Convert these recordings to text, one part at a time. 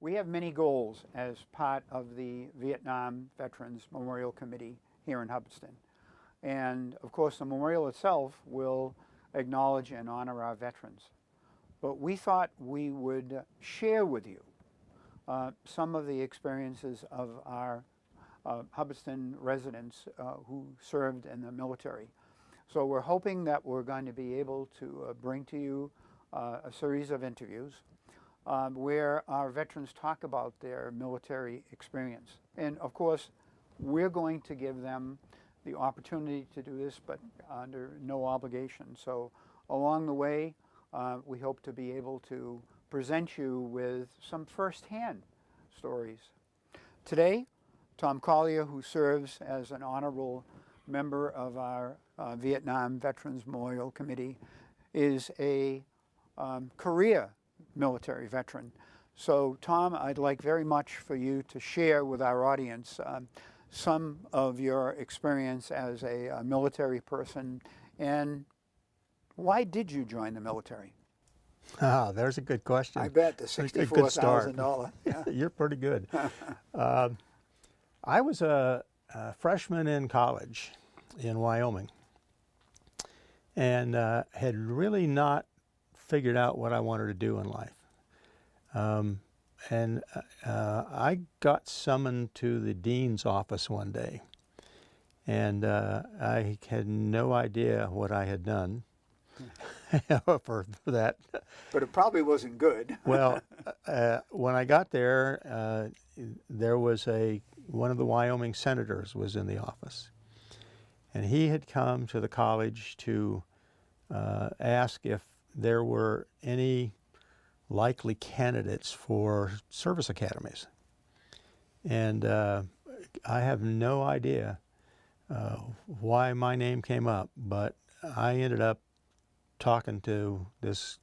We have many goals as part of the Vietnam Veterans Memorial Committee here in Hubbardston. And of course, the memorial itself will acknowledge and honor our veterans. But we thought we would share with you some of the experiences of our Hubbardston residents who served in the military. So we're hoping that we're going to be able to bring to you a series of interviews where our veterans talk about their military experience. And of course, we're going to give them the opportunity to do this, but under no obligation. So along the way, we hope to be able to present you with some firsthand stories. Today, Tom Collier, who serves as an honorable member of our Vietnam Veterans Memorial Committee, is a career military veteran. So Tom, I'd like very much for you to share with our audience some of your experience as a military person, and why did you join the military? Ah, there's a good question. I bet the $64,000. Yeah. You're pretty good. I was a freshman in college in Wyoming, and had really not figured out what I wanted to do in life. I got summoned to the dean's office one day, and I had no idea what I had done for that. But it probably wasn't good. Well, when I got there, there was one of the Wyoming senators was in the office, and he had come to the college to ask if there were any likely candidates for service academies. And I have no idea why my name came up, but I ended up talking to this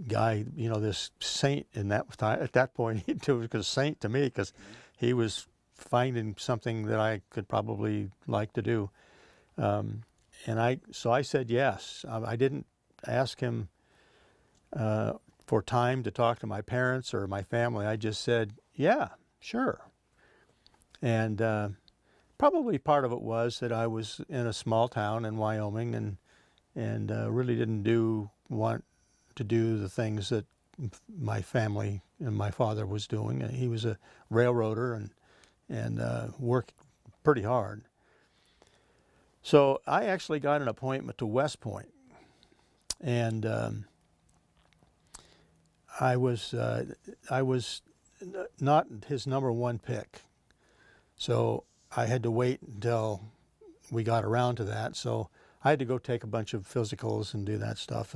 guy, this saint in that time. At that point, he was a saint to me because he was finding something that I could probably like to do. So I said yes. I didn't ask him for time to talk to my parents or my family. I just said, yeah, sure. And probably part of it was that I was in a small town in Wyoming and really didn't want to do the things that my family and my father was doing. He was a railroader and worked pretty hard. So I actually got an appointment to West Point, and I was not his number one pick. So I had to wait until we got around to that. So I had to go take a bunch of physicals and do that stuff,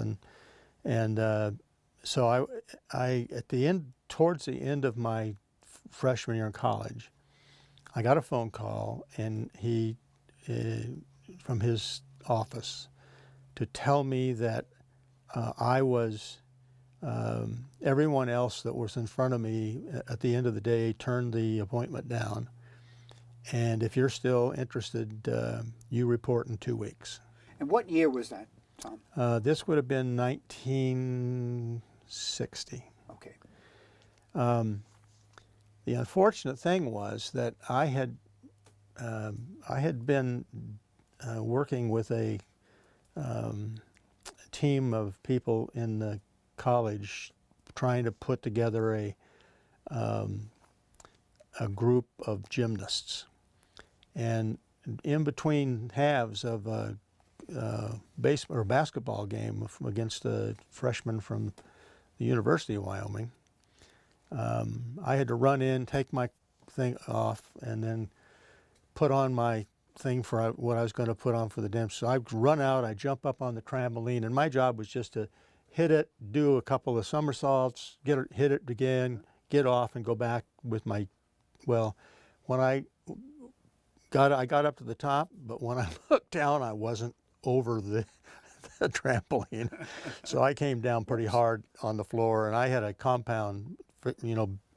so I towards the end of my freshman year in college, I got a phone call, and he from his office to tell me that I was everyone else that was in front of me at the end of the day turned the appointment down, and if you're still interested, you report in 2 weeks. And what year was that, Tom? This would have been 1960. Okay. The unfortunate thing was that I had been working with a team of people in the college trying to put together a group of gymnasts, and in between halves of a basketball game against a freshman from the University of Wyoming, I had to run in, take my thing off, and then put on my thing for what I was going to put on for the dance. So I run out, I jump up on the trampoline, and my job was just to hit it, do a couple of somersaults, hit it again, get off, and go back with my. Well, when I got up to the top, but when I looked down, I wasn't over the trampoline, so I came down pretty hard on the floor, and I had a compound,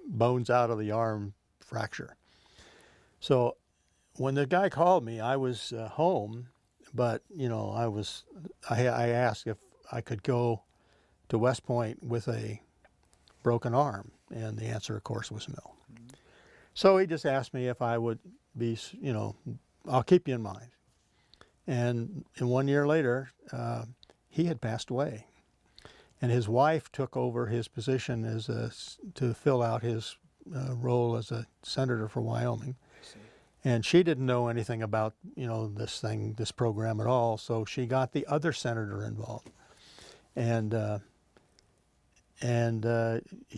bones out of the arm fracture. So when the guy called me, I was home, but I asked if I could go to West Point with a broken arm? And the answer, of course, was no. So he just asked me if I would be, I'll keep you in mind. And 1 year later, he had passed away. And his wife took over his position to fill out his role as a senator for Wyoming. And she didn't know anything about, this program at all. So she got the other senator involved. And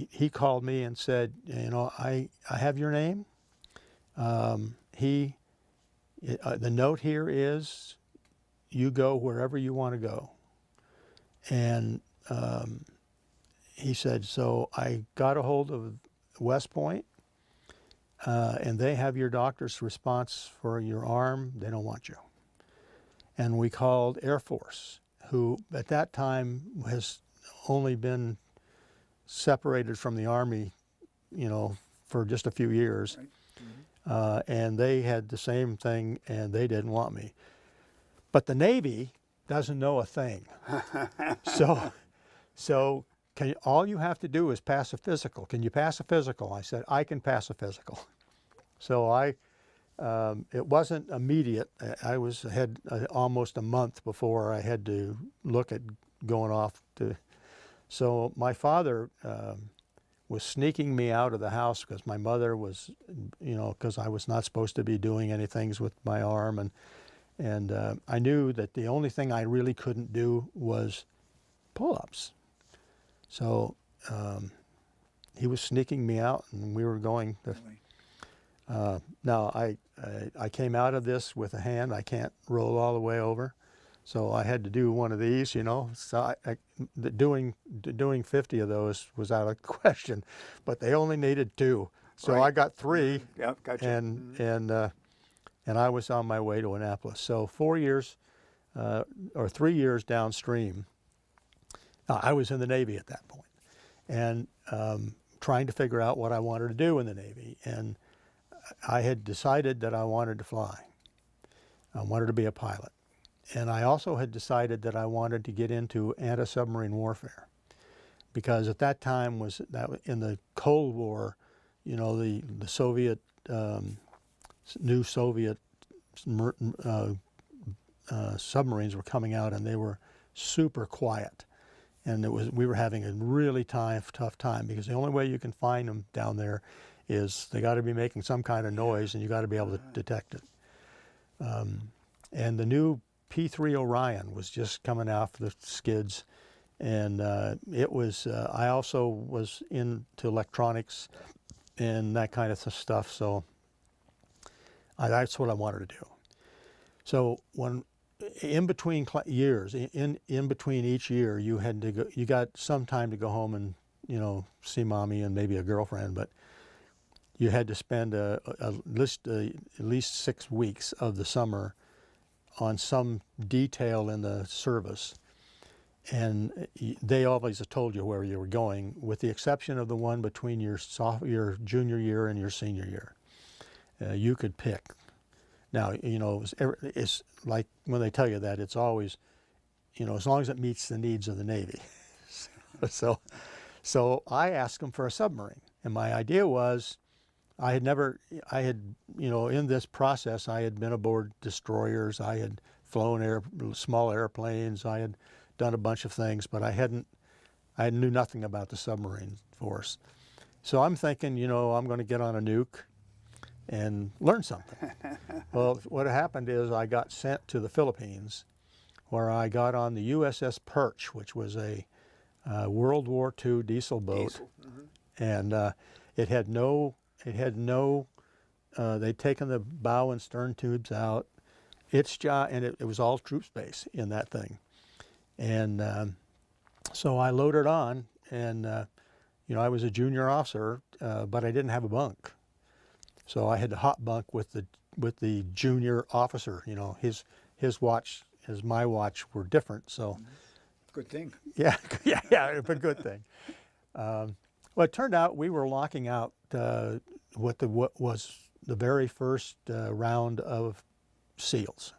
he called me and said, I have your name. The note here is you go wherever you want to go. And he said, so I got a hold of West Point, and they have your doctor's response for your arm. They don't want you. And we called Air Force, who at that time has only been separated from the Army, for just a few years. Right. And they had the same thing, and they didn't want me. But the Navy doesn't know a thing. So all you have to do is pass a physical. Can you pass a physical? I said, I can pass a physical. So it wasn't immediate. I had almost a month before I had to look at going off to. So my father was sneaking me out of the house because my mother was, because I was not supposed to be doing any things with my arm, and I knew that the only thing I really couldn't do was pull-ups. So he was sneaking me out, and we were going to. Now I came out of this with a hand. I can't roll all the way over, so I had to do one of these. So doing 50 of those was out of question, but they only needed 2, so right. I got 3. Yep, gotcha. And I was on my way to Annapolis. So 4 years or 3 years downstream, I was in the Navy at that point, and trying to figure out what I wanted to do in the Navy. And I had decided that I wanted to fly. I wanted to be a pilot. And I also had decided that I wanted to get into anti-submarine warfare, because at that time was that in the Cold War, the Soviet new Soviet submarines were coming out, and they were super quiet, and we were having a really tough time, because the only way you can find them down there is they got to be making some kind of noise, and you got to be able to detect it. And the new P-3 Orion was just coming off the skids, and it was. I also was into electronics and that kind of stuff, so that's what I wanted to do. So when in between years, in between each year, you had to go. You got some time to go home and see mommy and maybe a girlfriend, but you had to spend at least 6 weeks of the summer on some detail in the service, and they always told you where you were going, with the exception of the one between your junior year and your senior year. You could pick. Now, it's like when they tell you that, it's always, as long as it meets the needs of the Navy. So I asked them for a submarine, and my idea was, in this process, I had been aboard destroyers, I had flown small airplanes, I had done a bunch of things, but I knew nothing about the submarine force. So I'm thinking, I'm going to get on a nuke and learn something. Well, what happened is I got sent to the Philippines, where I got on the USS Perch, which was a World War II diesel boat. Mm-hmm. And it had no, they'd taken the bow and stern tubes out. Its job, and it was all troop space in that thing. And so I loaded on, and I was a junior officer, but I didn't have a bunk. So I had to hot bunk with the junior officer. His watch, my watch were different. So good thing. Yeah, a good thing. Well, it turned out we were locking out what was the very first round of SEALs,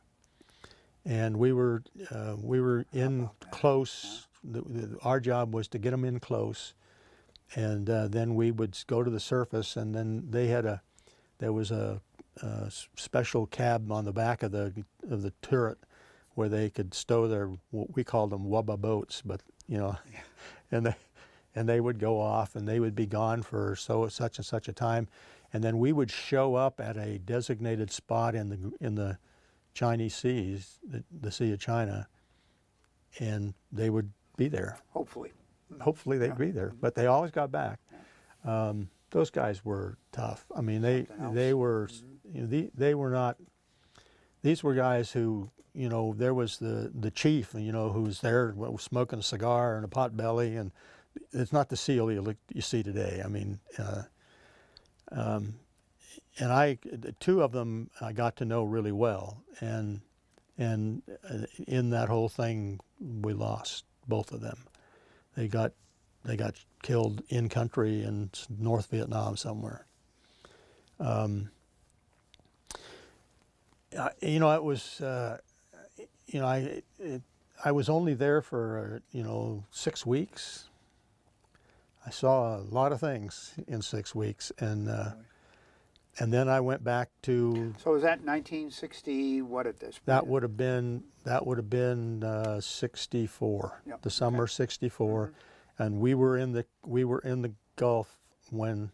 and we were in close. Our job was to get them in close and then we would go to the surface, and then there was a special cab on the back of the turret where they could stow their, what we called them wubba boats, but and they would go off, and they would be gone for such and such a time, and then we would show up at a designated spot in the Chinese seas, the Sea of China, and they would be there. Hopefully. Hopefully they'd be there, but they always got back. Those guys were tough. I mean, they were, they were not. These were guys who, there was the chief, who's there smoking a cigar and a pot belly, and it's not the SEAL you see today. I mean, and two of them I got to know really well, and in that whole thing we lost both of them. They got killed in country in North Vietnam somewhere. It was, I was only there for 6 weeks. I saw a lot of things in 6 weeks, and then I went back to. So was that 1960? What at this point? That would have been 64, Yep. the summer Okay. '64, and we were in the Gulf when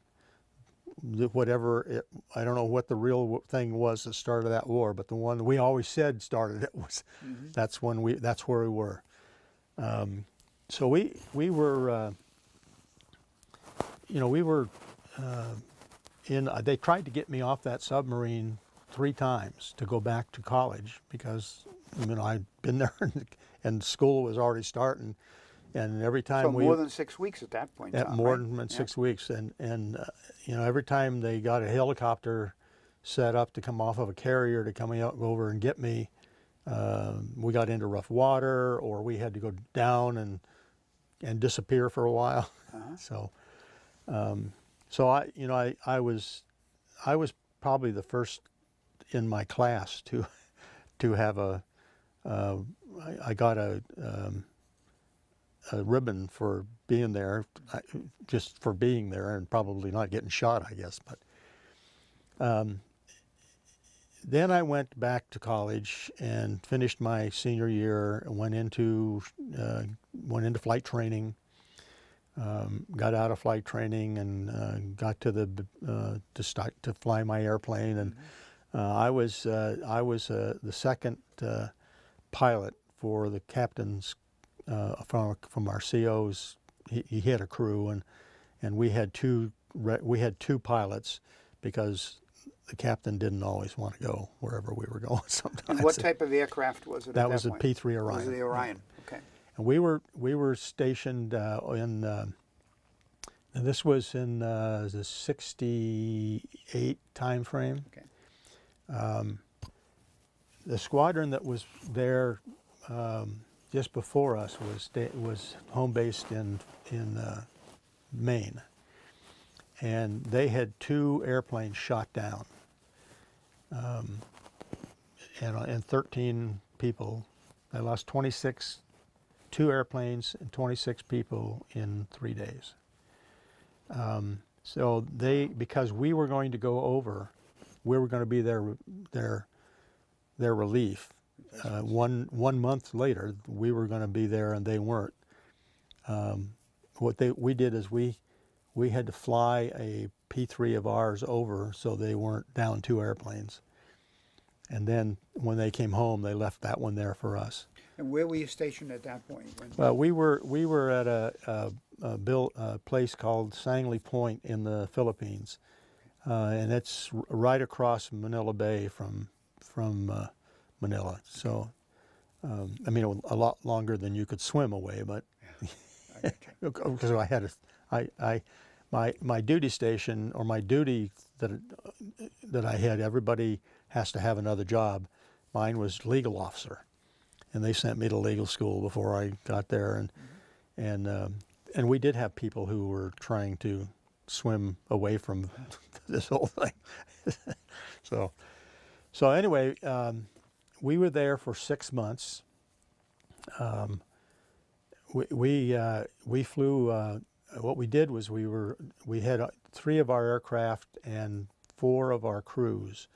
I don't know what the real thing was that started that war, but the one we always said started it was. That's where we were. So we were. We were they tried to get me off that submarine 3 times to go back to college because, I'd been there and school was already starting, and every time So more than 6 weeks at that point. at Tom, more right? than 6 weeks, and every time they got a helicopter set up to come off of a carrier to come out over and get me, we got into rough water, or we had to go down and disappear for a while. So I was probably the first in my class to have I got a ribbon for being there, just for being there, and probably not getting shot, I guess. But then I went back to college and finished my senior year and went into flight training. Got out of flight training and got to start to fly my airplane, and I was the second pilot for the captain's from our CO's. He had a crew, and we had two pilots because the captain didn't always want to go wherever we were going. Sometimes. And what type of aircraft was it? That at was that a point? P-3 Orion. Was it the Orion? Okay. And we were stationed in. And this was in the '68 time frame. Okay. The squadron that was there just before us was home based in Maine, and they had 2 airplanes shot down, and 13 people. They lost 2 airplanes and 26 people in 3 days. So because we were going to go over, we were going to be their relief. 1 month later, we were going to be there, and they weren't. What we did is we had to fly a P-3 of ours over, so they weren't down 2 airplanes. And then when they came home, they left that one there for us. And where were you stationed at that point? Well, we were at a place called Sangley Point in the Philippines, and it's right across Manila Bay from Manila. So, a lot longer than you could swim away, but because I had my duty station, or my duty that I had, everybody has to have another job. Mine was legal officer, and they sent me to legal school before I got there, and we did have people who were trying to swim away from this whole thing. So anyway, we were there for 6 months. We flew what we did was we had 3 of our aircraft and 4 of our crews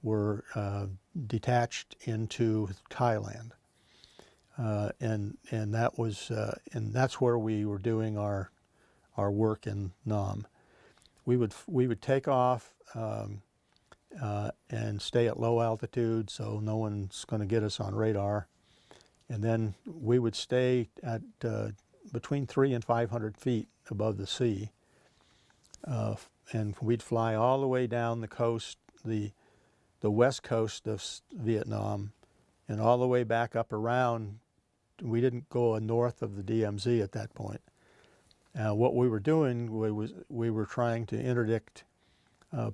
were detached into Thailand, and that's where we were doing our work in Nam. We would take off and stay at low altitude, so no one's going to get us on radar, and then we would stay at between 300 and 500 feet above the sea, and we'd fly all the way down the coast, the west coast of Vietnam, and all the way back up around. We didn't go north of the DMZ at that point. What we were doing was we were trying to interdict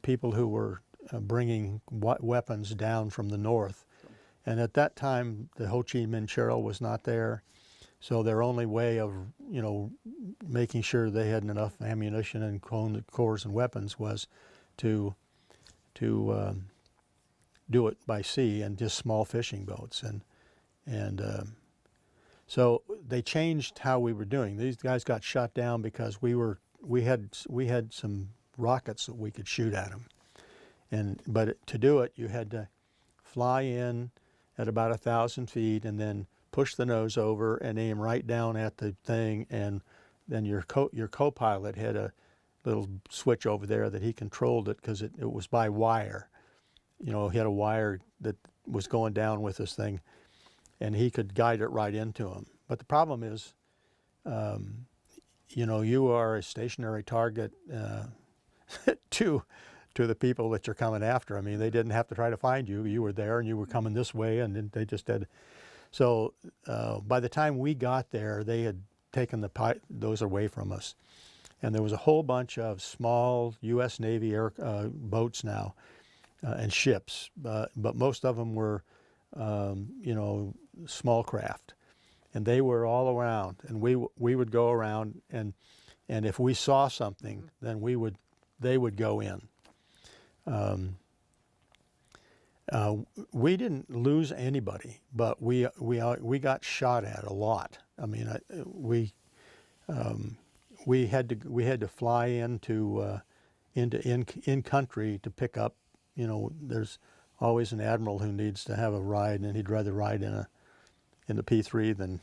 people who were bringing weapons down from the north. And at that time, the Ho Chi Minh Trail was not there, so their only way of, making sure they had enough ammunition and cores and weapons was to do it by sea and just small fishing boats. And so they changed how we were doing. These guys got shot down because we had some rockets that we could shoot at them. But to do it, you had to fly in at about 1,000 feet and then push the nose over and aim right down at the thing, and then your co-pilot had a little switch over there that he controlled it because it was by wire. He had a wire that was going down with this thing, and he could guide it right into him. But the problem is, you are a stationary target to the people that you're coming after. I mean, they didn't have to try to find you. You were there, and you were coming this way, and then they just did. So by the time we got there, they had taken those away from us. And there was a whole bunch of small U.S. Navy boats now and ships, but most of them were, small craft. And they were all around, and we would go around, and if we saw something, then they would go in. We didn't lose anybody, but we got shot at a lot. I mean, we had to fly into in country to pick up. There's always an admiral who needs to have a ride, and he'd rather ride in the P3 than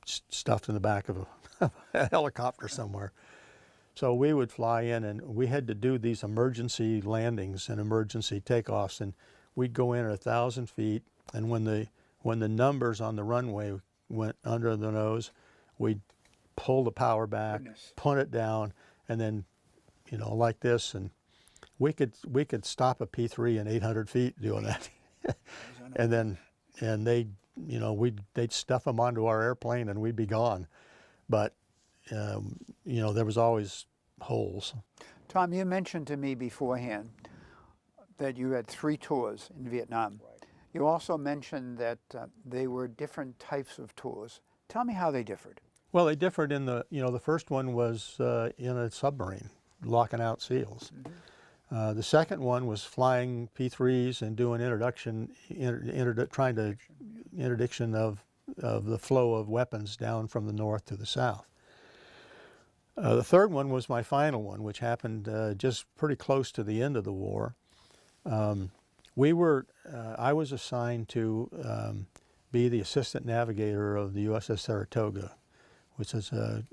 stuffed in the back of a helicopter somewhere. So we would fly in, and we had to do these emergency landings and emergency takeoffs, and we'd go in at 1,000 feet, and when the numbers on the runway went under the nose, we'd pull the power back, punt it down, and then, like this, and we could stop a P3 in 800 feet doing that, and they'd stuff them onto our airplane, and we'd be gone, but there was always holes. Tom, you mentioned to me beforehand that you had 3 tours in Vietnam. Right. You also mentioned that they were different types of tours. Tell me how they differed. Well, they differed in the first one was in a submarine, locking out SEALs. Mm-hmm. The second one was flying P3s and doing interdiction of the flow of weapons down from the north to the south. The third one was my final one, which happened just pretty close to the end of the war. I was assigned to be the assistant navigator of the USS Saratoga, which is an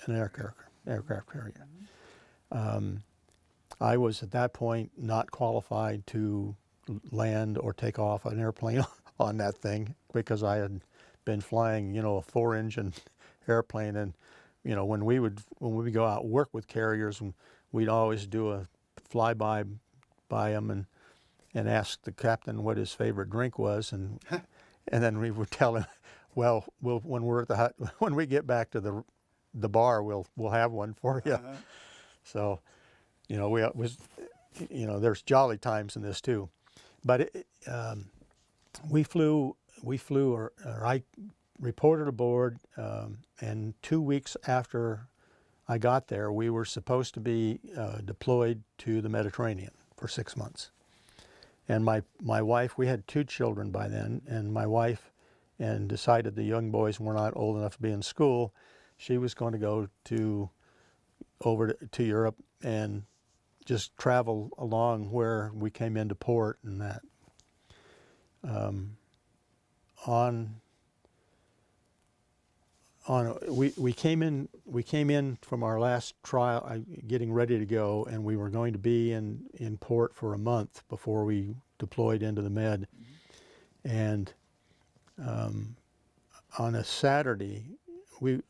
aircraft carrier. I was at that point not qualified to land or take off an airplane on that thing because I had been flying, a 4-engine airplane, and when we would go out and work with carriers, we'd always do a flyby by them and ask the captain what his favorite drink was, and then we would tell him, well, when we get back to the bar, we'll have one for you. Uh-huh. So, there's jolly times in this too, but we flew, or I reported aboard, and 2 weeks after I got there, we were supposed to be deployed to the Mediterranean for 6 months. And my wife, we had 2 children by then, and my wife decided the young boys were not old enough to be in school, She was going to go over to Europe and just travel along where we came into port and that. We came in from our last trial, getting ready to go, and we were going to be in port for a month before we deployed into the Med. And on a Saturday,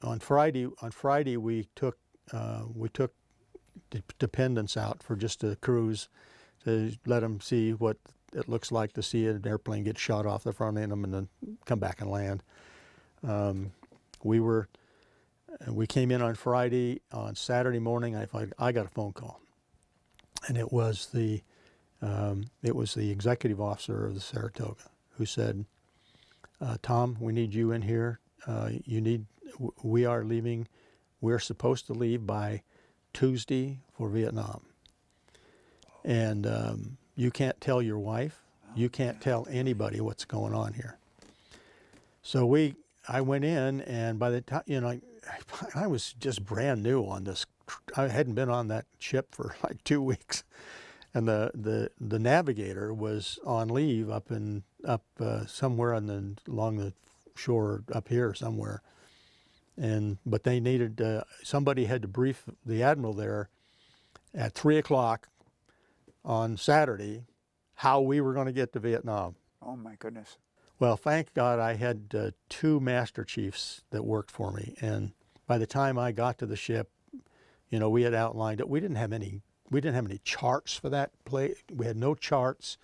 on Friday we took dependents out for just a cruise to let them see what it looks like to see an airplane get shot off the front end of them and then come back and land. We came in on Friday. On Saturday morning, I got a phone call, and it was the executive officer of the Saratoga who said, "Tom, we need you in here. We are leaving. We're supposed to leave by Tuesday for Vietnam, and you can't tell your wife. You can't tell anybody what's going on here." So I went in, and by the time, I was just brand new on this. I hadn't been on that ship for like 2 weeks, and the navigator was on leave up somewhere along the shore up here somewhere, but they needed somebody had to brief the admiral there at 3:00 on Saturday how we were going to get to Vietnam. Oh my goodness. Well, thank God I had 2 master chiefs that worked for me, and by the time I got to the ship, we had outlined it. We didn't have any charts for that play. We had no charts,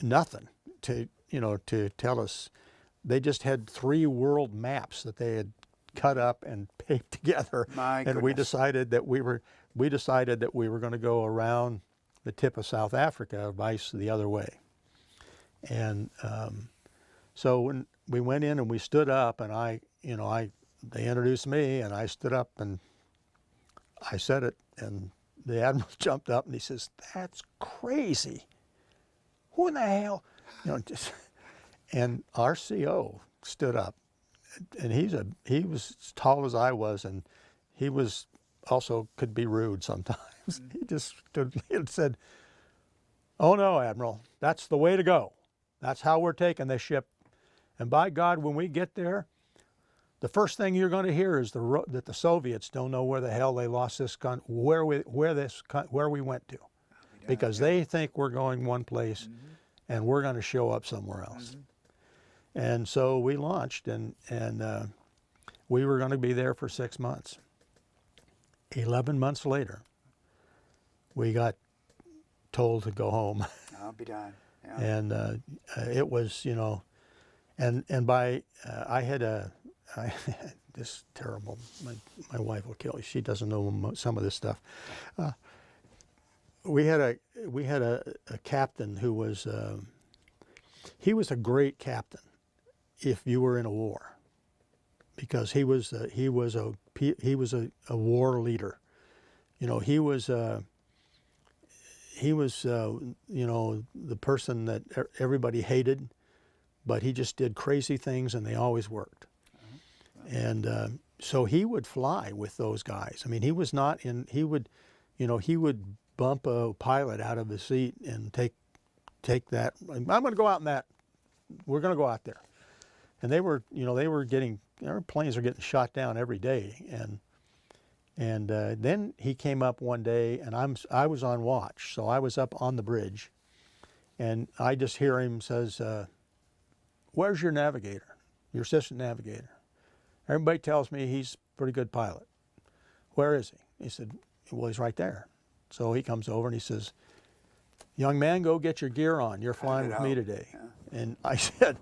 nothing to tell us. They just had 3 world maps that they had cut up and taped together, My and goodness. we decided that we were going to go around the tip of South Africa, vice the other way, and. So when we went in and we stood up, and they introduced me, and I stood up and I said it, and the admiral jumped up and he says, "That's crazy. Who in the hell?" And our CO stood up, and he was as tall as I was, and he was also could be rude sometimes. He just stood and said, "Oh no, Admiral, that's the way to go. That's how we're taking this ship. And by God, when we get there, the first thing you're going to hear is that the Soviets don't know where the hell they lost this where we went to, because they think we're going one place, and we're going to show up somewhere else." And so we launched, and we were going to be there for 6 months. 11 months later, we got told to go home. I'll be done. Yeah. And it was, and by I had this terrible. My wife will kill you. She doesn't know some of this stuff. We had a captain who was he was a great captain if you were in a war, because he was a war leader. He was the person that everybody hated, but he just did crazy things, and they always worked. And so he would fly with those guys. I mean, he was not in. He would bump a pilot out of his seat and take that. I'm going to go out in that. We're going to go out there. And they were, their planes are getting shot down every day. And then he came up one day, and I was on watch, so I was up on the bridge, and I just hear him says, "Where's your navigator, your assistant navigator? Everybody tells me he's a pretty good pilot. Where is he?" He said, "Well, he's right there." So he comes over and he says, "Young man, go get your gear on. You're flying with me today." Yeah. And I said,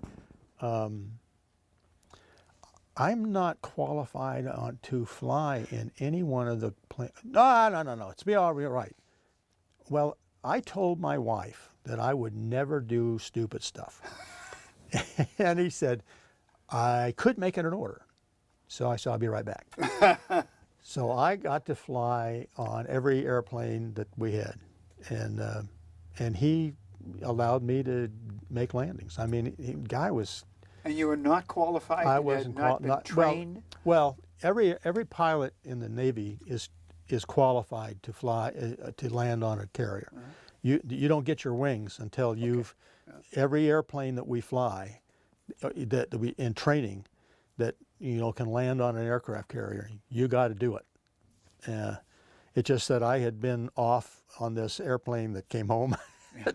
"I'm not qualified to fly in any one of the planes." No, it's be all right. Well, I told my wife that I would never do stupid stuff. And he said, "I could make it an order." So I said, "I'll be right back." So I got to fly on every airplane that we had, and he allowed me to make landings. I mean, guy was. And you were not qualified? I You wasn't had not been trained? Well, every pilot in the Navy is qualified to fly to land on a carrier. You don't get your wings until you've every airplane that we fly that we in training that can land on an aircraft carrier. You got to do it. It's just that I had been off on this airplane that came home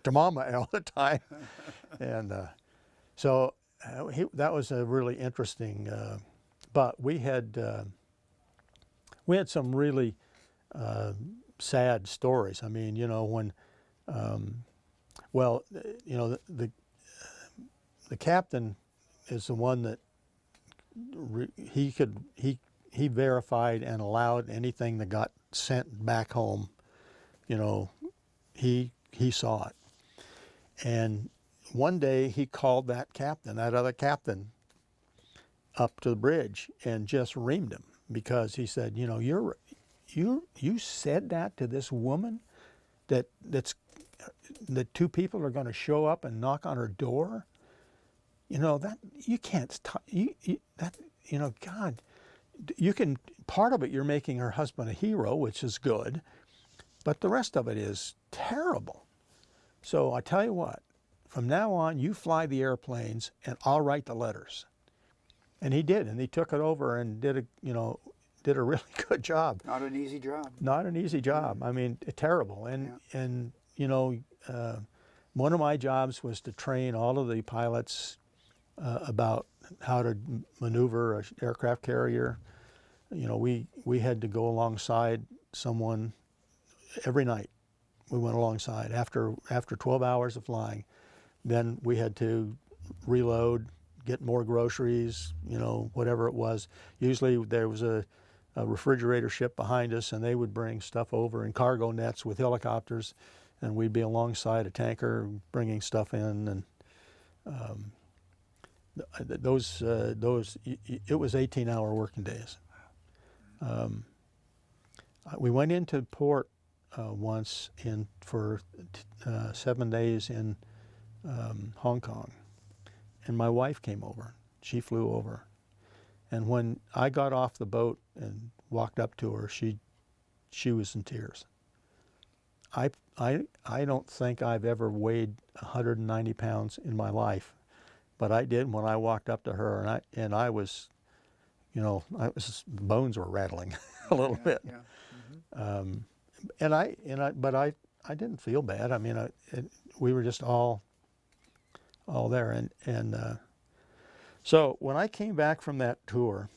to Mama all the time, and so that was a really interesting. But we had some really sad stories. I mean, when well, the captain is the one that he verified and allowed anything that got sent back home. He saw it, and one day he called that other captain, up to the bridge and just reamed him because he said, you said that to this woman that two people are going to show up and knock on her door. That you can't God, you can, part of it you're making her husband a hero, which is good, but the rest of it is terrible. So I tell you what, from now on you fly the airplanes and I'll write the letters. And he did, and he took it over and did a really good job. Not an easy job. Not an easy job. I mean, terrible. And one of my jobs was to train all of the pilots about how to maneuver an aircraft carrier. We had to go alongside someone every night. We went alongside after 12 hours of flying. Then we had to reload, get more groceries, whatever it was. Usually there was a refrigerator ship behind us, and they would bring stuff over in cargo nets with helicopters, and we'd be alongside a tanker bringing stuff in. And it was 18-hour working days. We went into port once for 7 days in Hong Kong. And my wife came over. She flew over. And when I got off the boat and walked up to her, she was in tears. I don't think I've ever weighed 190 pounds in my life, but I did when I walked up to her, and I was, bones were rattling a little bit. Yeah. But I didn't feel bad. I mean, we were just all there, and so when I came back from that tour,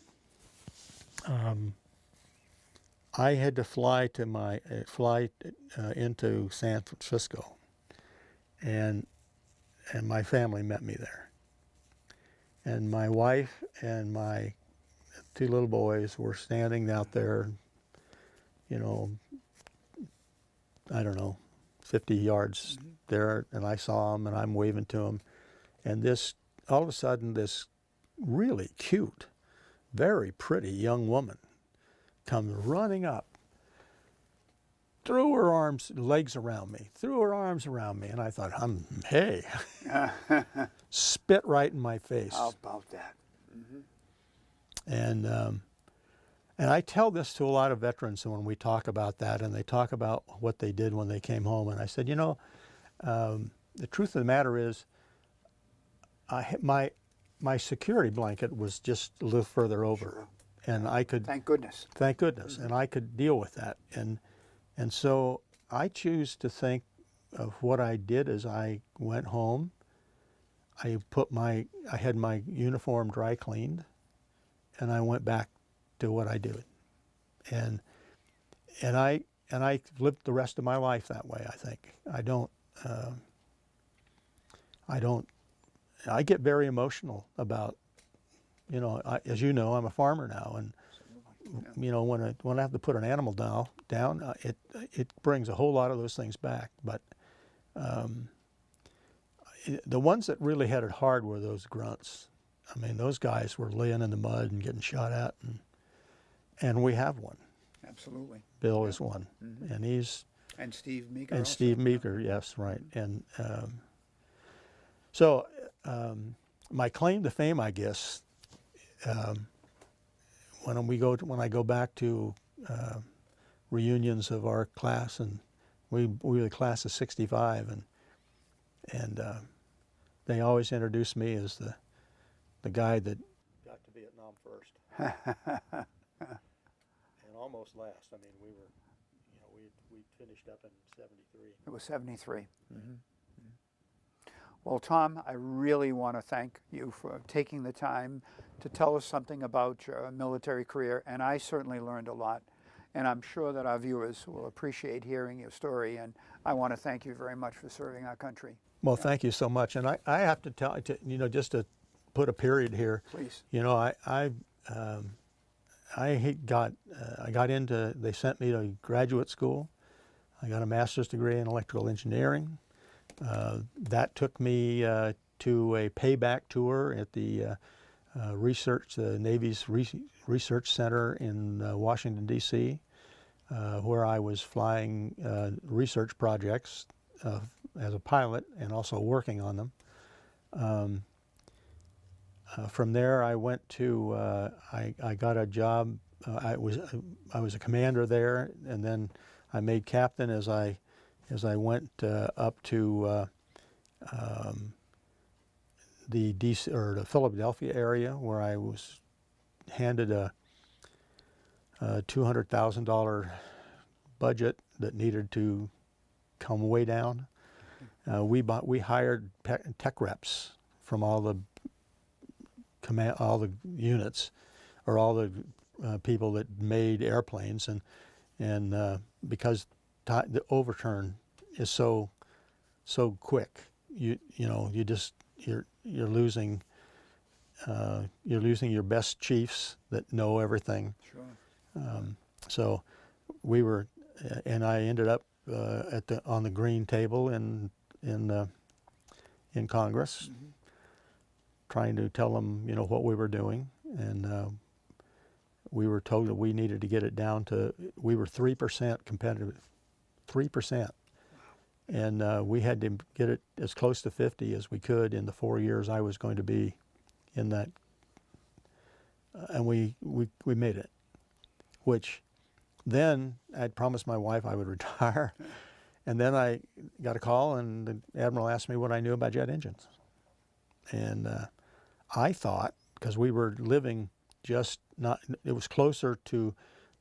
I had to fly into San Francisco, and my family met me there, and my wife and my two little boys were standing out there, I don't know, 50 yards there, and I saw them, and I'm waving to them, and all of a sudden this really cute, very pretty young woman comes running up, threw her legs around me, and I thought, hey, spit right in my face. How about that? And I tell this to a lot of veterans when we talk about that, and they talk about what they did when they came home. And I said, the truth of the matter is, my security blanket was just a little further over, Sure. and I could. Thank goodness. Thank goodness, and I could deal with that. And so I choose to think of what I did as I went home. I had my uniform dry cleaned, and I went back to what I did, and I lived the rest of my life that way. I think I get very emotional about, as you know, I'm a farmer now, and when I have to put an animal down, it brings a whole lot of those things back. But the ones that really had it hard were those grunts. I mean, those guys were laying in the mud and getting shot at, and we have one. Absolutely. Bill is one, and And Steve Meeker. and also. Steve Meeker, yes, right. And so my claim to fame, I guess, when I go back to reunions of our class, and we were the class of '65, and they always introduce me as the guy that got to Vietnam first and almost last. I mean, we finished up in '73. It was '73. Mm-hmm. Well, Tom, I really want to thank you for taking the time to tell us something about your military career, and I certainly learned a lot. And I'm sure that our viewers will appreciate hearing your story, and I want to thank you very much for serving our country. Well, thank you so much. And I have to tell you, just to put a period here. Please. I got into. They sent me to graduate school. I got a master's degree in electrical engineering. That took me to a payback tour at the Navy's Research Center in Washington, D.C., where I was flying research projects as a pilot and also working on them. From there, I went to I got a job. I was a commander there, and then I made captain as I went up to the DC or the Philadelphia area, where I was handed a $200,000 budget that needed to come way down. We hired tech reps from all the units, or all the people that made airplanes, and because the overturn is so quick, you're losing your best chiefs that know everything. Sure. So we were, and I ended up on the green table in Congress, mm-hmm. trying to tell them what we were doing, and we were told that we needed to get it down to, we were 3% competitive, 3%. And we had to get it as close to 50 as we could in the 4 years I was going to be in that. And we made it, which then I'd promised my wife I would retire. And then I got a call, and the admiral asked me what I knew about jet engines. And I thought, because we were living it was closer to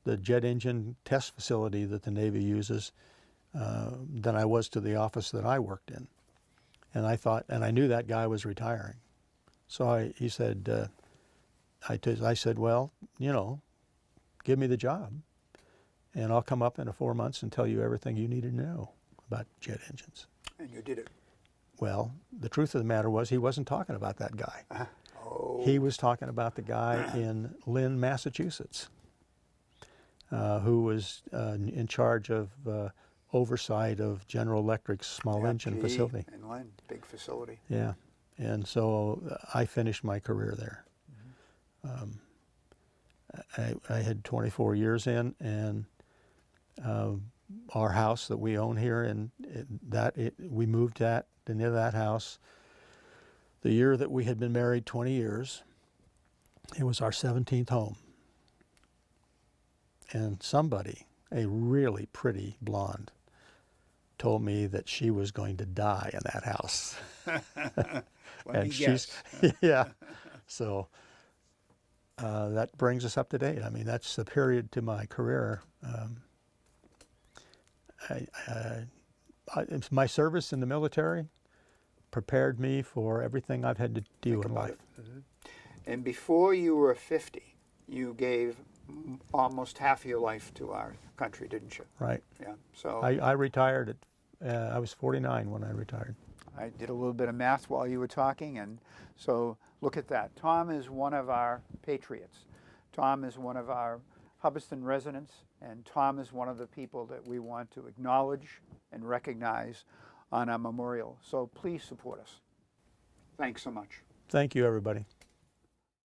the jet engine test facility that the Navy uses than I was to the office that I worked in. And I thought, and I knew that guy was retiring. So he said, I said, well, give me the job, and I'll come up in 4 months and tell you everything you need to know about jet engines. And you did it. Well, the truth of the matter was he wasn't talking about that guy. Oh. He was talking about the guy in Lynn, Massachusetts, who was in charge of oversight of General Electric's small engine facility. In Lynn, big facility. Yeah, and so I finished my career there. Mm-hmm. I had 24 years in, and our house that we own here, and we moved into that house the year that we had been married 20 years. It was our 17th home. And somebody, a really pretty blonde, told me that she was going to die in that house. Let me guess. Yeah. So that brings us up to date. I mean, that's the period to my career. My service in the military prepared me for everything I've had to do in life. Mm-hmm. And before you were 50, you gave almost half of your life to our country, didn't you? Right. Yeah. So I retired I was 49 when I retired. I did a little bit of math while you were talking, and so look at that. Tom is one of our patriots. Tom is one of our Hubbardston residents, and Tom is one of the people that we want to acknowledge and recognize on our memorial. So please support us. Thanks so much. Thank you, everybody.